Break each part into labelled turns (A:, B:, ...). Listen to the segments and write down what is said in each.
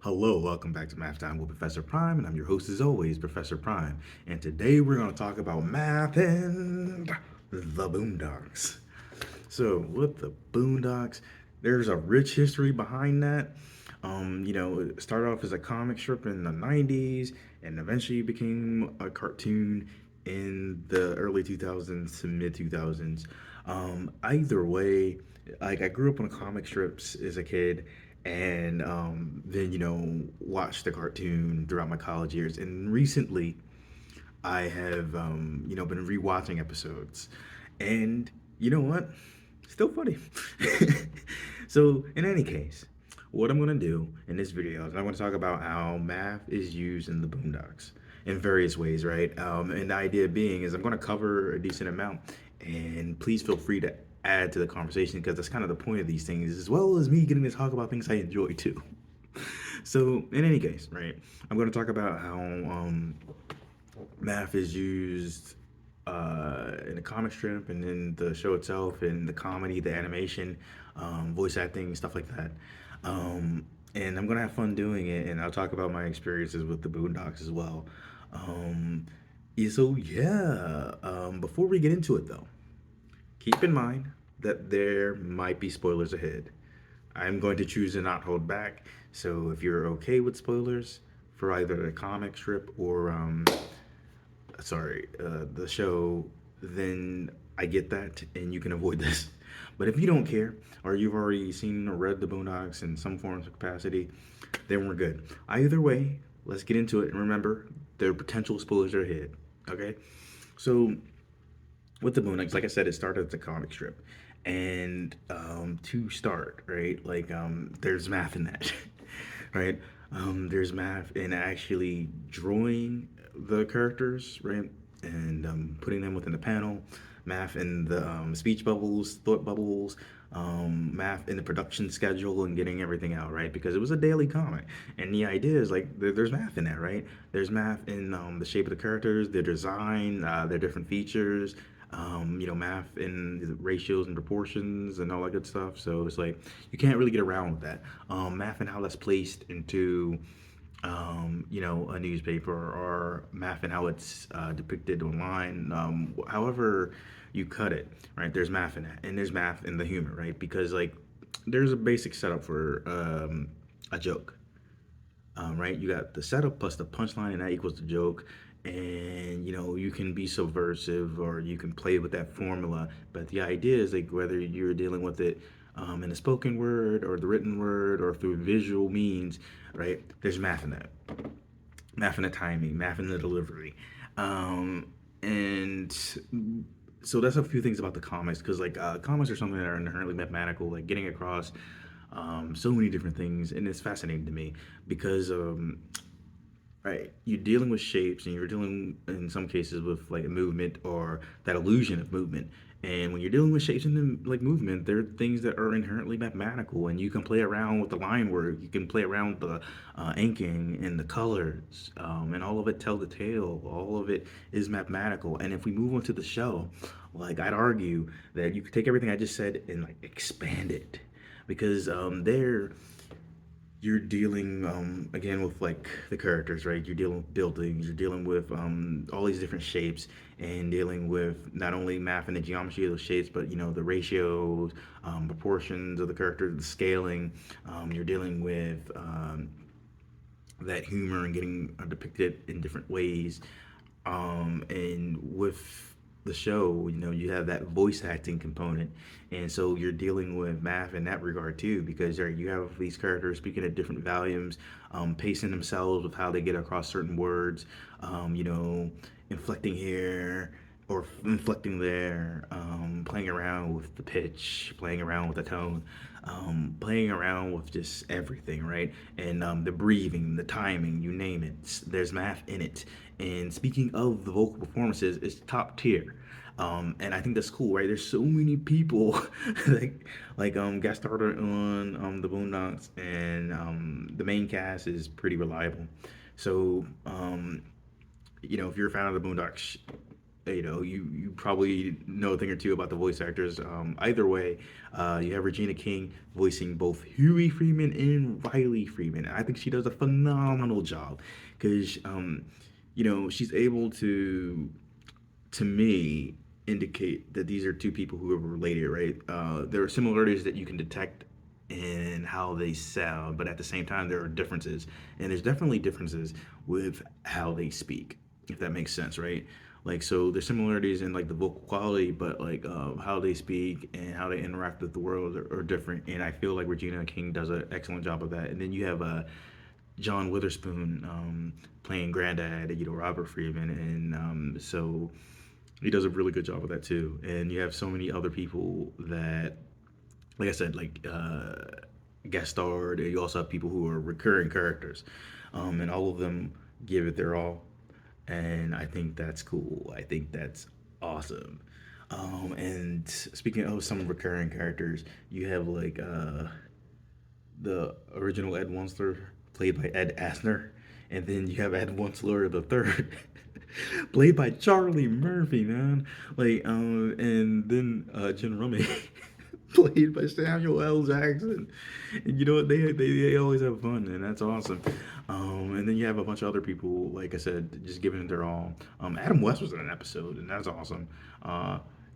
A: Hello, welcome back to Math Time with Professor Prime, and I'm your host as always, Professor Prime. And today we're going to talk about Math and the Boondocks. So, with the Boondocks, there's a rich history behind that. It started off as a comic strip in the 90s and eventually became a cartoon in the early 2000s to mid 2000s. Either way, like I grew up on comic strips as a kid and then, watched the cartoon throughout my college years. And recently, I have, been rewatching episodes. And you know what? Still funny. So, in any case, what I'm going to do in this video is I'm going to talk about how math is used in the Boondocks in various ways, right? And the idea being is I'm going to cover a decent amount, and please feel free to add to the conversation because that's kind of the point of these things, as well as me getting to talk about things I enjoy too. So, in any case, right, I'm going to talk about how math is used in the comic strip and in the show itself, in the comedy, the animation, voice acting, stuff like that. And I'm gonna have fun doing it, and I'll talk about my experiences with the Boondocks as well. Um, before we get into it though, keep in mind that there might be spoilers ahead. I'm going to choose to not hold back. So if you're okay with spoilers for either the comic strip or the show, then I get that and you can avoid this. But if you don't care, or you've already seen or read the Boondocks in some form of capacity, then we're good. Either way, let's get into it. And remember, there are potential spoilers ahead. Okay? So, with the Boondocks, like I said, it started as a comic strip. And to start, right, there's math in that, right? There's math in actually drawing the characters, right, and putting them within the panel, math in the speech bubbles, thought bubbles, math in the production schedule, and getting everything out, right? Because it was a daily comic, and the idea is like there's math in that, right? There's math in the shape of the characters, their design, their different features, math in the ratios and proportions and all that good stuff. So it's like you can't really get around with that. Math and how that's placed into, a newspaper or math and how it's depicted online. However you cut it, right? There's math in that, and there's math in the humor, right? Because like there's a basic setup for a joke, right? You got the setup plus the punchline, and that equals the joke. And you can be subversive or you can play with that formula. But the idea is like whether you're dealing with it in the spoken word or the written word or through visual means, right? There's math in that, math in the timing, math in the delivery, and so that's a few things about the comics because comics are something that are inherently mathematical, like getting across so many different things, and it's fascinating to me because right, you're dealing with shapes and you're dealing in some cases with like a movement or that illusion of movement. And when you're dealing with shapes and like movement, there are things that are inherently mathematical, and you can play around with the line work. You can play around with the inking and the colors, and all of it tell the tale. All of it is mathematical. And if we move on to the show, like I'd argue that you could take everything I just said and like expand it, because there you're dealing again with like the characters, right? You're dealing with buildings, you're dealing with all these different shapes, and dealing with not only math and the geometry of those shapes, but the ratios, proportions of the character, the scaling. You're dealing with that humor and getting depicted in different ways. And with the show, you have that voice acting component, and so you're dealing with math in that regard too, because you have these characters speaking at different volumes, pacing themselves with how they get across certain words, inflecting here or inflecting there, playing around with the pitch, playing around with the tone, playing around with just everything, right? And the breathing, the timing, you name it. There's math in it. And speaking of the vocal performances, it's top tier. And I think that's cool, right? There's so many people got started on the Boondocks, and the main cast is pretty reliable. So if you're a fan of the Boondocks, you probably know a thing or two about the voice actors. Either way, you have Regina King voicing both Huey Freeman and Riley Freeman. I think she does a phenomenal job because she's able to me indicate that these are two people who are related, right? There are similarities that you can detect in how they sound, but at the same time, there are differences, and there's definitely differences with how they speak, if that makes sense, right? Like, so there's similarities in like the vocal quality, but like how they speak and how they interact with the world are different. And I feel like Regina King does an excellent job of that. And then you have John Witherspoon playing Granddad, Robert Freeman, and so he does a really good job of that too. And you have so many other people that, like I said, like guest starred. You also have people who are recurring characters, and all of them give it their all. And I think that's cool. I think that's awesome. And speaking of some recurring characters, you have like the original Ed Wunsler, played by Ed Asner, and then you have Ed Wunsler the third, played by Charlie Murphy, man. Like, and then Jen Rummy, played by Samuel L. Jackson. And you know what? They always have fun, and that's awesome. And then you have a bunch of other people, like I said, just giving it their all. Adam West was in an episode, and that's awesome.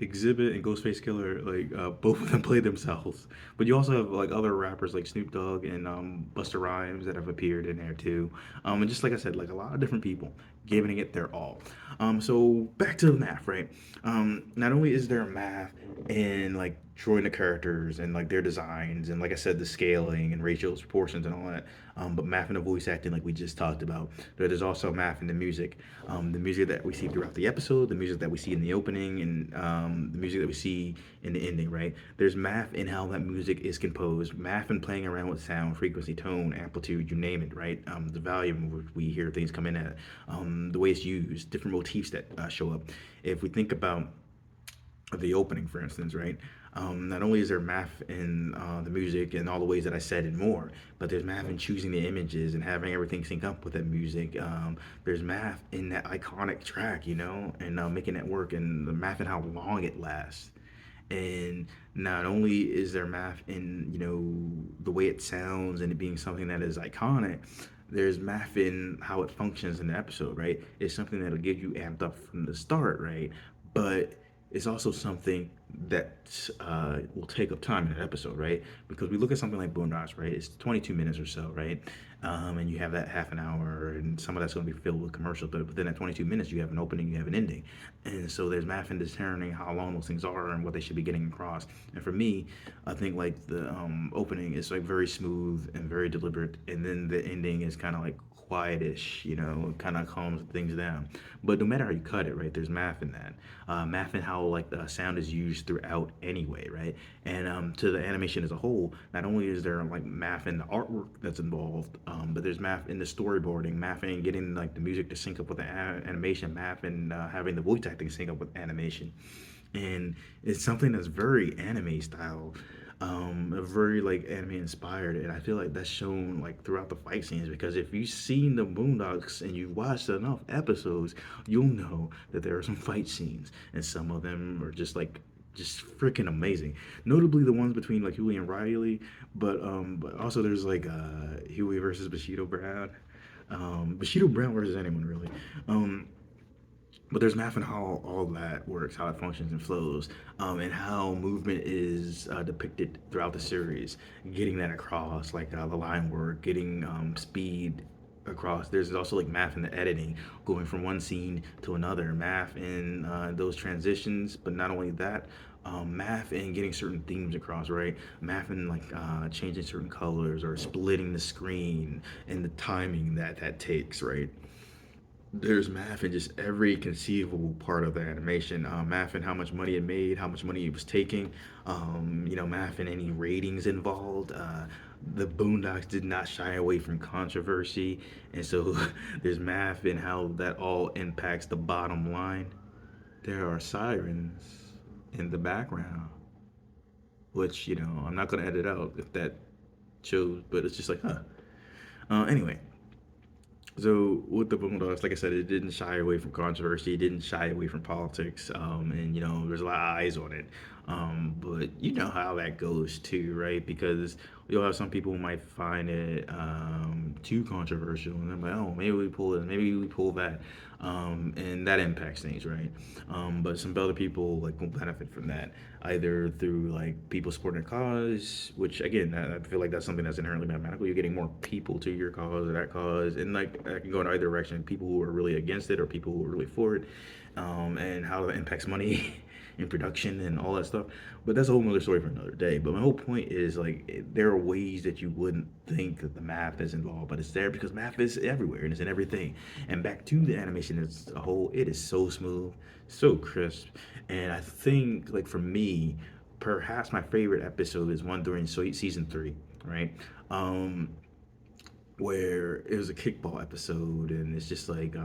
A: Exhibit and Ghostface Killer, like both of them play themselves. But you also have like other rappers like Snoop Dogg and Busta Rhymes that have appeared in there too. And just like I said, like a lot of different people giving it their all. So back to the math, right? Not only is there math in like drawing the characters and like their designs and like I said, the scaling and ratio proportions and all that, but math in the voice acting, like we just talked about. There's also math in the music that we see throughout the episode, the music that we see in the opening, and the music that we see in the ending, right? There's math in how that music is composed, math in playing around with sound, frequency, tone, amplitude, you name it, right? The volume which we hear things come in at, the way it's used, different motifs that show up. If we think about the opening, for instance, right? Not only is there math in the music and all the ways that I said and more, but there's math in choosing the images and having everything sync up with that music. There's math in that iconic track, and making it work, and the math in how long it lasts. And not only is there math in the way it sounds and it being something that is iconic, there's math in how it functions in the episode, right? It's something that'll get you amped up from the start, right? But it's also something that will take up time in an episode, right? Because we look at something like Boondocks, right? It's 22 minutes or so, right? And you have that half an hour, and some of that's going to be filled with commercials. But within that 22 minutes, you have an opening, you have an ending, and so there's math in determining how long those things are and what they should be getting across. And for me, I think like the opening is like very smooth and very deliberate, and then the ending is kind of like quietish, kind of calms things down. But no matter how you cut it, right, there's math in that. Math in how like the sound is used throughout anyway, right? And to the animation as a whole, not only is there like math in the artwork that's involved, but there's math in the storyboarding, math in getting like the music to sync up with the animation, math in having the voice acting sync up with animation. And it's something that's very anime style, very like anime inspired, and I feel like that's shown like throughout the fight scenes. Because if you've seen the Boondocks and you've watched enough episodes, you'll know that there are some fight scenes, and some of them are just freaking amazing. Notably the ones between like Huey and Riley, but also there's like Huey versus Bushido Brown, Bushido Brown versus anyone really. But there's math and how all that works, how it functions and flows, and how movement is depicted throughout the series. Getting that across, like the line work, getting speed across. There's also like math in the editing, going from one scene to another. Math in those transitions, but not only that. Math in getting certain themes across, right? Math in like changing certain colors or splitting the screen and the timing that takes, right? There's math in just every conceivable part of the animation. Math in how much money it made, how much money it was taking. Math in any ratings involved. The Boondocks did not shy away from controversy, and so there's math in how that all impacts the bottom line. There are sirens in the background, which I'm not gonna edit out if that shows, but it's just like, huh. Anyway, So with the Boondocks, like I said, it didn't shy away from controversy. It didn't shy away from politics. And there's a lot of eyes on it. But you know how that goes too, right? Because you'll have some people who might find it too controversial, and they're like, oh, maybe we pull it, maybe we pull that, and that impacts things, right? But some other people like will benefit from that either through like people supporting a cause, which again, I feel like that's something that's inherently mathematical. You're getting more people to your cause or that cause, and like I can go in either direction. People who are really against it or people who are really for it, and how that impacts money in production and all that stuff. But that's a whole other story for another day. But my whole point is like there are ways that you wouldn't think that the math is involved, but it's there because math is everywhere and it's in everything. And back to the animation as a whole, it is so smooth, so crisp, and I think like for me, perhaps my favorite episode is one during season three, right? Um, where it was a kickball episode, and it's just like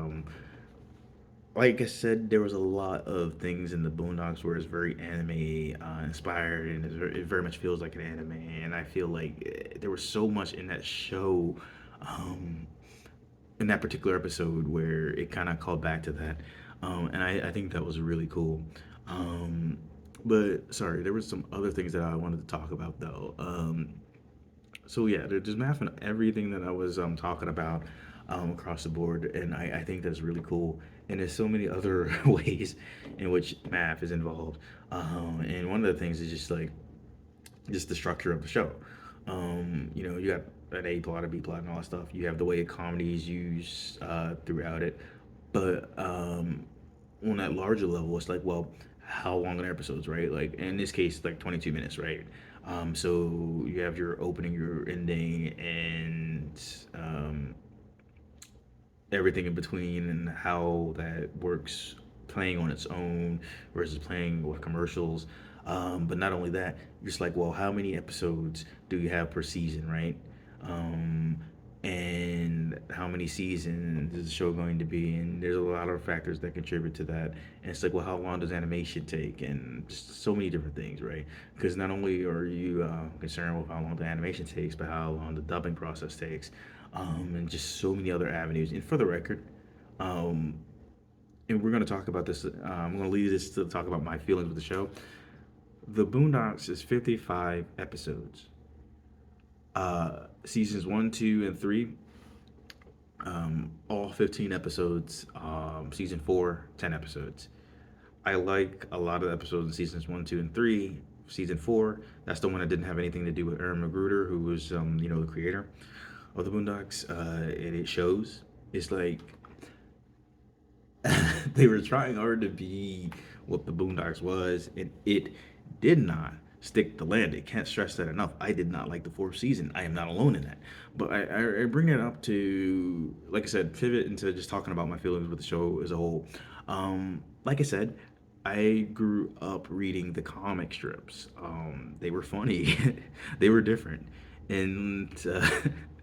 A: I said, there was a lot of things in the Boondocks where it's very anime inspired, and it very much feels like an anime. And I feel like there was so much in that show, um, in that particular episode, where it kind of called back to that, and I think that was really cool. Um, but sorry, there was some other things that I wanted to talk about though. So yeah, there's math in everything that I was talking about across the board, and I think that's really cool. And there's so many other ways in which math is involved. And one of the things is just the structure of the show. You got an A plot, a B plot, and all that stuff. You have the way comedy is used throughout it, but on that larger level, it's like, well, how long are the episodes, right? Like in this case, like 22 minutes, right? So you have your opening, your ending, and everything in between, and how that works playing on its own versus playing with commercials. But not only that, you're just like, well, how many episodes do you have per season, right? Um, and how many seasons is the show going to be? And there's a lot of factors that contribute to that. And it's like, well, how long does animation take? And just so many different things, right? Because not only are you concerned with how long the animation takes, but how long the dubbing process takes, and just so many other avenues. And for the record, um, and we're going to talk about this. I'm going to leave this to talk about my feelings with the show. The Boondocks is 55 episodes. Seasons 1, 2, and 3, all 15 episodes. Season 4, 10 episodes. I like a lot of episodes in seasons 1, 2, and 3. Season 4, that's the one that didn't have anything to do with Aaron McGruder, who was, the creator of the Boondocks. And it shows. It's like they were trying hard to be what the Boondocks was, and it did not stick to land. It can't stress that enough. I did not like the fourth season. I am not alone in that. But I bring it up to, like I said, pivot into just talking about my feelings with the show as a whole. Like I said, I grew up reading the comic strips. They were funny, they were different, and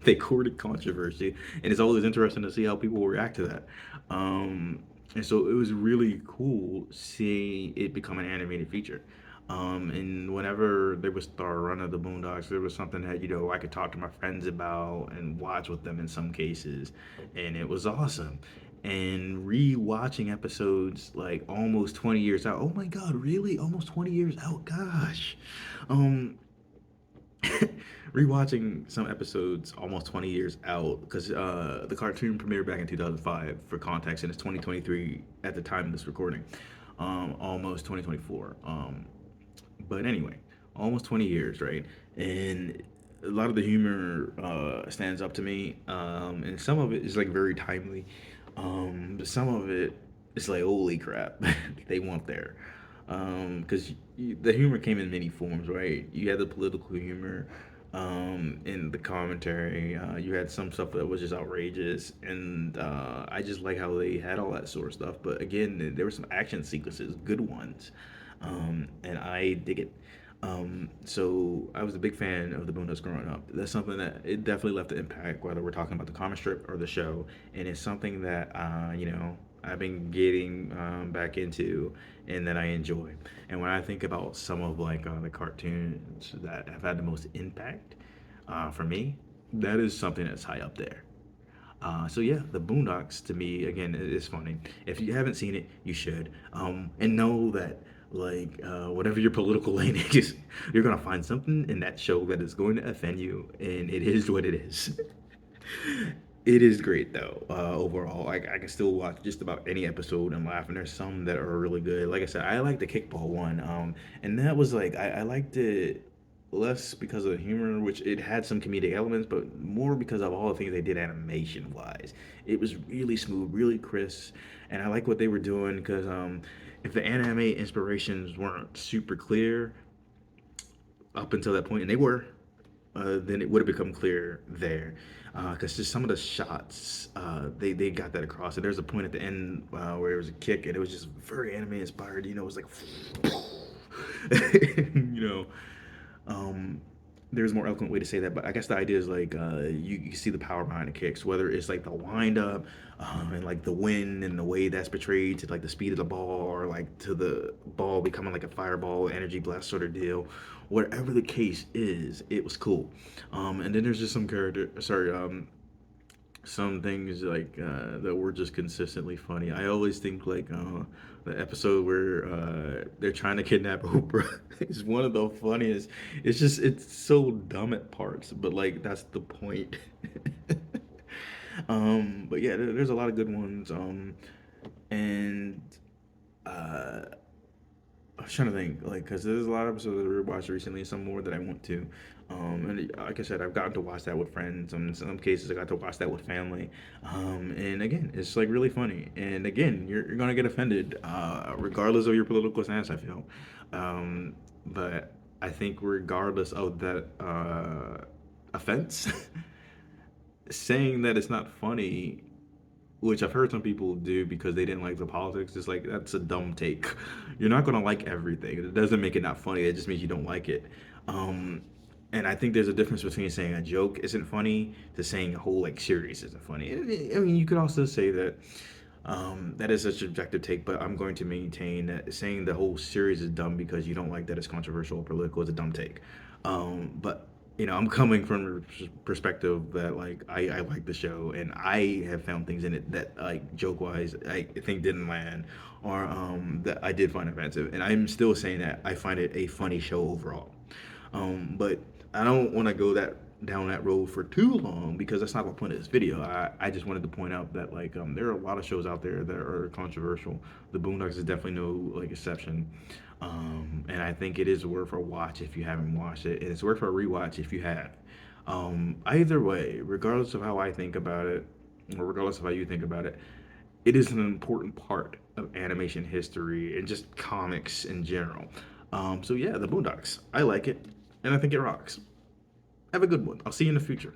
A: they courted controversy. And it's always interesting to see how people react to that. And so it was really cool seeing it become an animated feature. And whenever there was the run of the Boondocks, there was something that I could talk to my friends about and watch with them in some cases, and it was awesome. And re-watching episodes like almost 20 years out. Oh my God, really? Almost 20 years out? Gosh. Um, Rewatching some episodes almost 20 years out because the cartoon premiered back in 2005 for context, and it's 2023 at the time of this recording, almost 2024. But anyway, almost 20 years, right? And a lot of the humor stands up to me, and some of it is like very timely, but some of it is like, holy crap, they went there. Because the humor came in many forms, right? You had the political humor, in the commentary. You had some stuff that was just outrageous, and I just like how they had all that sort of stuff. But again, there were some action sequences, good ones, and I dig it. So I was a big fan of the Boondocks growing up. That's something that it definitely left an impact, whether we're talking about the comic strip or the show, and it's something that I've been getting back into and that I enjoy. And when I think about some of like the cartoons that have had the most impact for me, that is something that's high up there. So yeah, the Boondocks to me again is funny. If you haven't seen it, you should. And know that whatever your political lane is, you're gonna find something in that show that is going to offend you, and it is what it is. It is great though. Overall, I can still watch just about any episode and laugh. And there's some that are really good. Like I said, I like the kickball one, and that was like I liked it less because of the humor, which it had some comedic elements, but more because of all the things they did animation wise. It was really smooth, really crisp, and I like what they were doing because if the anime inspirations weren't super clear up until that point, and they were, then it would have become clear there. Because just some of the shots, they got that across. And there's a point at the end where it was a kick, and it was just very anime inspired. You know, it was like, you know, um, there's a more eloquent way to say that, but I guess the idea is like you see the power behind the kicks, whether it's like the wind up and like the wind and the way that's portrayed to like the speed of the ball or like to the ball becoming like a fireball energy blast sort of deal. Whatever the case is, it was cool. And then there's just some things that were just consistently funny. I always think the episode where they're trying to kidnap Oprah is one of the funniest. It's so dumb at parts, but like that's the point. But yeah, there's a lot of good ones. And uh, I was trying to think, like, because there's a lot of episodes that I watched recently, some more that I want to. And like I said, I've gotten to watch that with friends. In some cases, I got to watch that with family. And again, it's like really funny. And again, you're gonna get offended, regardless of your political stance. I feel, but I think regardless of that offense, saying that it's not funny, which I've heard some people do because they didn't like the politics. It's like that's a dumb take. You're not gonna like everything. It doesn't make it not funny. It just means you don't like it. Um, and I think there's a difference between saying a joke isn't funny to saying a whole like series isn't funny. I mean, you could also say that that is a subjective take, but I'm going to maintain that saying the whole series is dumb because you don't like that it's controversial or political is a dumb take. But I'm coming from a perspective that like I like the show and I have found things in it that like joke wise I think didn't land or that I did find offensive, and I'm still saying that I find it a funny show overall. But I don't want to go that down that road for too long because that's not the point of this video. I just wanted to point out that like there are a lot of shows out there that are controversial. The Boondocks is definitely no like exception. And I think it is worth a watch if you haven't watched it, and it's worth a rewatch if you have. Either way, regardless of how I think about it, or regardless of how you think about it, it is an important part of animation history and just comics in general. So yeah, the Boondocks. I like it, and I think it rocks. Have a good one. I'll see you in the future.